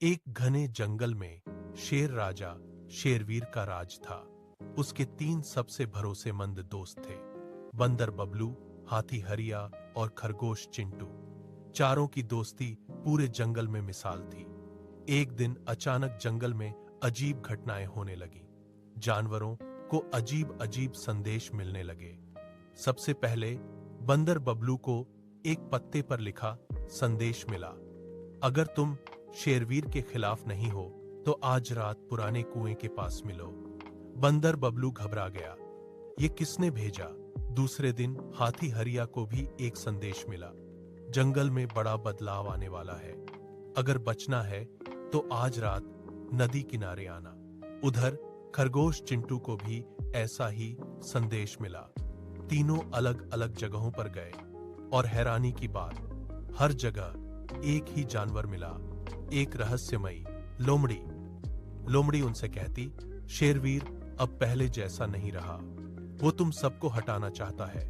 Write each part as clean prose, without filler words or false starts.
एक घने जंगल में शेर राजा शेरवीर का राज था। उसके 3 सबसे भरोसेमंद दोस्त थे, बंदर बबलू, हाथी हरिया और खरगोश चिंटू। चारों की दोस्ती पूरे जंगल में मिसाल थी। एक दिन अचानक जंगल में अजीब घटनाएं होने लगी। जानवरों को अजीब अजीब संदेश मिलने लगे। सबसे पहले बंदर बबलू को एक पत्ते पर लिखा संदेश मिला, अगर तुम शेरवीर के खिलाफ नहीं हो तो आज रात पुराने कुएं के पास मिलो। बंदर बबलू घबरा गया, ये किसने भेजा? दूसरे दिन हाथी हरिया को भी एक संदेश मिला, जंगल में बड़ा बदलाव आने वाला है, अगर बचना है तो आज रात नदी किनारे आना। उधर खरगोश चिंटू को भी ऐसा ही संदेश मिला। तीनों अलग अलग जगहों पर गए और हैरानी की बात, हर जगह एक ही जानवर मिला, एक रहस्यमयी लोमड़ी। लोमड़ी उनसे कहती, शेरवीर अब पहले जैसा नहीं रहा, वो तुम सबको हटाना चाहता है,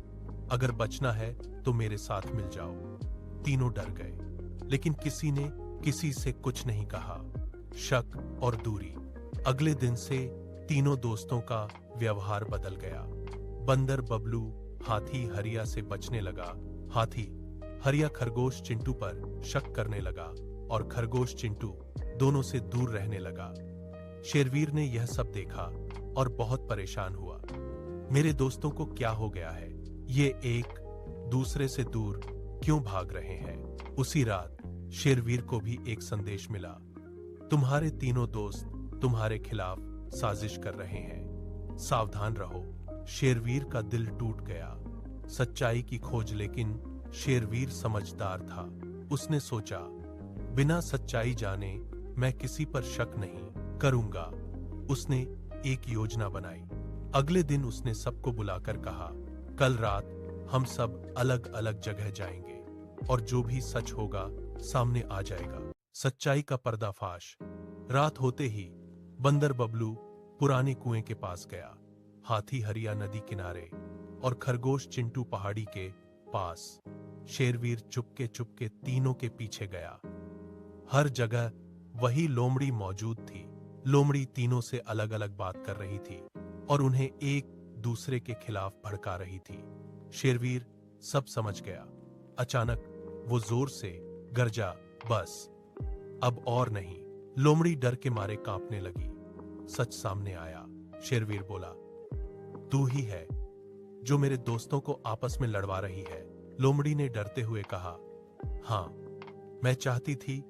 अगर बचना है तो मेरे साथ मिल जाओ। तीनों डर गए, लेकिन किसी ने किसी से कुछ नहीं कहा। शक और दूरी। अगले दिन से तीनों दोस्तों का व्यवहार बदल गया। बंदर बबलू हाथी हरिया से बचने लगा, हाथी हरिया खरगोश चिंटू पर शक करने लगा और खरगोश चिंटू दोनों से दूर रहने लगा। शेरवीर ने यह सब देखा और बहुत परेशान हुआ। मेरे दोस्तों को क्या हो गया है? ये एक दूसरे से दूर क्यों भाग रहे हैं? उसी रात शेरवीर को भी एक संदेश मिला, तुम्हारे तीनों दोस्त तुम्हारे खिलाफ साजिश कर रहे हैं, सावधान रहो। शेरवीर का दिल टूट गया। सच्चाई की खोज, लेकिन शेरवीर समझदार था। उसने सोचा, बिना सच्चाई जाने मैं किसी पर शक नहीं करूंगा। उसने एक योजना बनाई। अगले दिन उसने सबको बुलाकर कहा, कल रात हम सब अलग अलग जगह जाएंगे और जो भी सच होगा सामने आ जाएगा। सच्चाई का पर्दाफाश। रात होते ही बंदर बबलू पुराने कुएं के पास गया, हाथी हरिया नदी किनारे और खरगोश चिंटू पहाड़ी के पास। शेरवीर चुपके चुपके तीनों के पीछे गया। हर जगह वही लोमड़ी मौजूद थी। लोमड़ी तीनों से अलग अलग बात कर रही थी और उन्हें एक दूसरे के खिलाफ भड़का रही थी। शेरवीर सब समझ गया। अचानक वो जोर से गरजा, बस अब और नहीं। लोमड़ी डर के मारे कांपने लगी। सच सामने आया। शेरवीर बोला, तू ही है जो मेरे दोस्तों को आपस में लड़वा रही है। लोमड़ी ने डरते हुए कहा, हां, मैं चाहती थी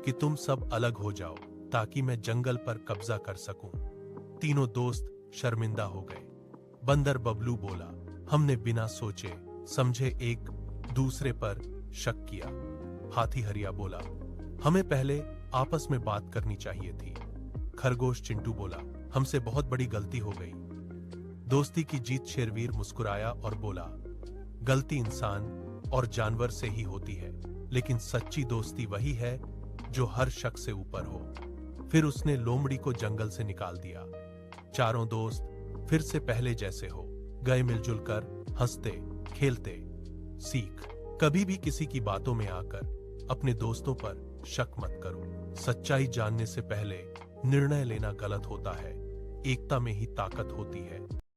कि तुम सब अलग हो जाओ ताकि मैं जंगल पर कब्जा कर सकूं। तीनों दोस्त शर्मिंदा हो गए। बंदर बबलू बोला, हमने बिना सोचे समझे एक दूसरे पर शक किया। हाथी हरिया बोला, हमें पहले आपस में बात करनी चाहिए थी। खरगोश चिंटू बोला, हमसे बहुत बड़ी गलती हो गई। दोस्ती की जीत। शेरवीर मुस्कुराया और बोला, गलती इंसान और जानवर से ही होती है, लेकिन सच्ची दोस्ती वही है जो हर शक से ऊपर हो। फिर उसने लोमड़ी को जंगल से निकाल दिया। चारों दोस्त फिर से पहले जैसे हो गए, मिलजुल कर हंसते खेलते। सीख, कभी भी किसी की बातों में आकर अपने दोस्तों पर शक मत करो। सच्चाई जानने से पहले निर्णय लेना गलत होता है। एकता में ही ताकत होती है।